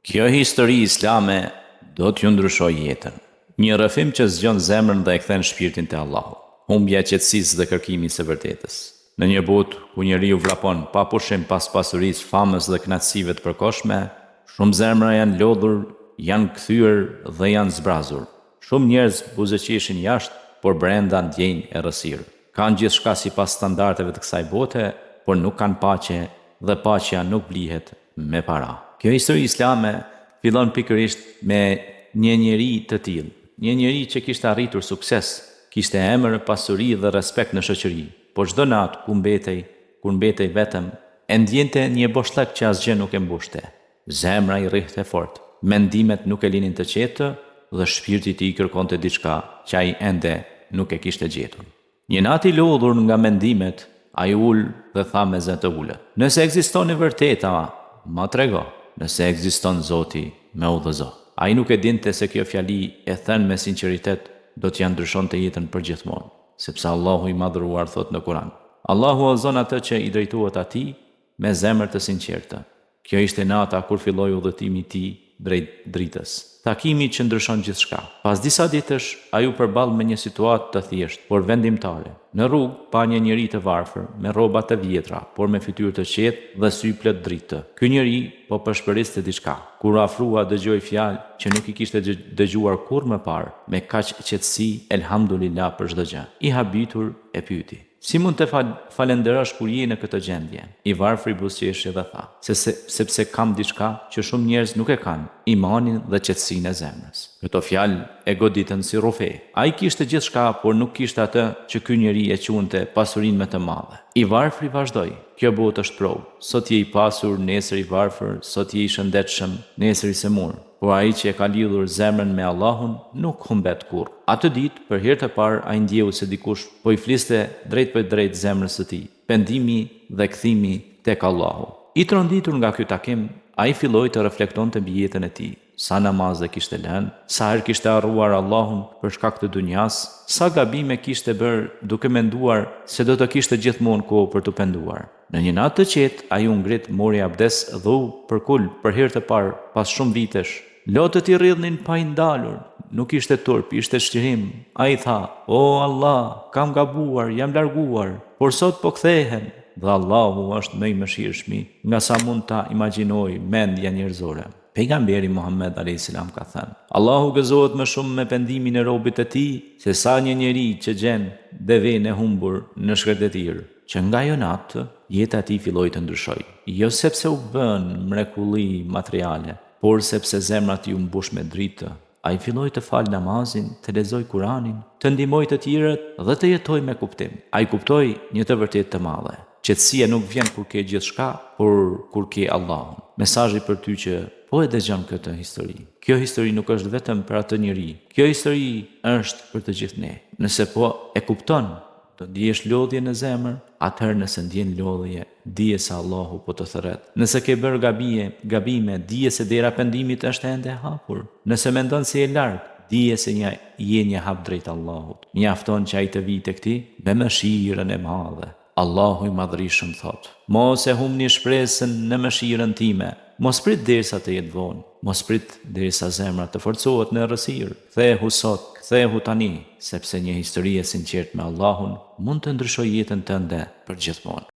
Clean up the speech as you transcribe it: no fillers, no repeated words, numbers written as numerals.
Kjo histori islame do t'ju ndryshoj jetën. Një rrëfim që zgjon zemrën dhe e kthen shpirtin te Allahu. Humbja e qetësisë dhe kërkimi i së vërtetës. Në një botë ku njeriu vrapon pa pushim pas pasurisë, famës dhe kënaqësive të përkohshme, shumë zemra janë lodhur, janë kthyer dhe janë zbrazur. Shumë njerëz buzëqeshin jashtë, por brenda ndjejnë errësirë. Kanë gjithçka sipas standardeve të kësaj bote, por nuk kanë paqe dhe paqja nuk blihet me para. Kjo histori islame fillon pikërisht me një njeri të tillë, një njeri që kishte arritur sukses, kishte emër, pasuri dhe respekt në shoqëri, por çdo natë kur mbetej vetëm, e ndjente një boshllëk që asgjë nuk e mbushte. Zemra i rrihte fort, mendimet nuk e linin të qetë dhe shpirti i tij kërkonte diçka që ai ende nuk e kishte gjetur. Një natë i lodhur nga mendimet, ai ul dhe tha me zë të ulët: "Nëse ekziston e vërteta, ma trego. Nëse ekziston Zoti, me udhëzo." Ai nuk e dinte se kjo fjali e thënë me sinqeritet do t'ja ndryshonte jetën përgjithmonë, sepse Allahu i madhëruar thot në Kur'an: Allahu udhëzon atë që i drejtohet atij me zemër të sinqertë. Kjo ishte nata kur filloi udhëtimi i tij drejt dritës, takimi që ndryshon gjithçka. Pas disa ditësh, ai u përball me një situatë të thjeshtë, por vendimtare. Në rrugë pa një njeri të varfër, me rroba të vjetra, por me fytyrë të qetë dhe sy plot dritë. Ky njeri po përshpëriste diçka. Kur u afrua, dëgjoi fjalë që nuk i kishte dëgjuar kurrë më parë, me kaq qetësi, elhamdulillah për çdo gjë. I habitur e pyeti: "Si mund të falenderosh kur je në këtë gjendje?" I varfri buzëqeshi dhe tha: "Sepse kam diçka që shumë njerëz nuk e kanë, imanin dhe qetësinë e zemrës." Këto fjalë e goditën si rufe. Ai kishte gjithçka, por nuk kishte atë që ky njeri e quante pasurinë më të madhe. I varfri vazhdoi: "Kjo botë është provë. Sot je i pasur, nesër i varfër, sot je i shëndetshëm, nesër i semur. Por ai që e ka lidhur zemrën me Allahun nuk humbet kurrë." Atë ditë, për herë të parë, ai ndjeu se dikush po i fliste drejt për drejt zemrës së tij. Pendimi dhe kthimi tek Allahu. I tronditur nga ky takim, ai filloi të reflektonte mbi jetën e tij. Sa namaze kishte lënë, sa herë kishte harruar Allahun për shkak të dunjas, sa gabime kishte bërë duke menduar se do të kishte gjithmonë kohë për të penduar. Në një natë të qetë, ai u ngrit, mori abdes dhe u përkul për herë të parë pas shumë vitesh. Lotët i rridhnin pa i ndalur, nuk ishte turp, ishte shqirim. Ai tha: "O Allah, kam gabuar, jam larguar, por sot po kthehem." Dhe Allahu është më i mëshirshmi nga sa mund ta imagjinoj mendja njerëzore. Pejgamberi Muhammed a.s. ka thënë: "Allahu gëzohet më shumë me pendimin e robit të tij se sa një njeri që gjen devën e humbur në shkretetir." Që nga ajo natë, jeta e tij filloi të ndryshoj. Jo sepse u bën mrekulli materiale, por sepse zemra e tij u mbush me dritë. Ai filloi të falë namazin, të lexojë Kur'anin, të ndihmojë të tjerët dhe të jetojë me kuptim. Ai kuptoi një të vërtetë të madhe: qetësia nuk vjen kur ke gjithçka, por kur ke Allahun. Mesazhi për ty që po e dëgjon këtë histori: kjo histori nuk është vetëm për atë njeri. Kjo histori është për të gjithë ne. Nëse po e kupton, do ndihesh lodhje në zemër. Atëherë nëse ndjen lodhje, dije se Allahu po të thërret. Nëse ke bërë gabime, dije se dera pendimit është ende e hapur. Nëse mendon se je larg, dije se je një hap drejt Allahut. Mjafton që ai të vijë tek ti me mëshirën e madhe. Allahu i madhërisëm thot: "Mos e humni shpresën në mëshirën time. Mos prit derisa të jetë vonë. Mos prit derisa zemra të forcohet në errësirë. Kthehu sot, kthehu tani, sepse një histori e sinqertë me Allahun mund të ndryshojë jetën tënde përgjithmonë."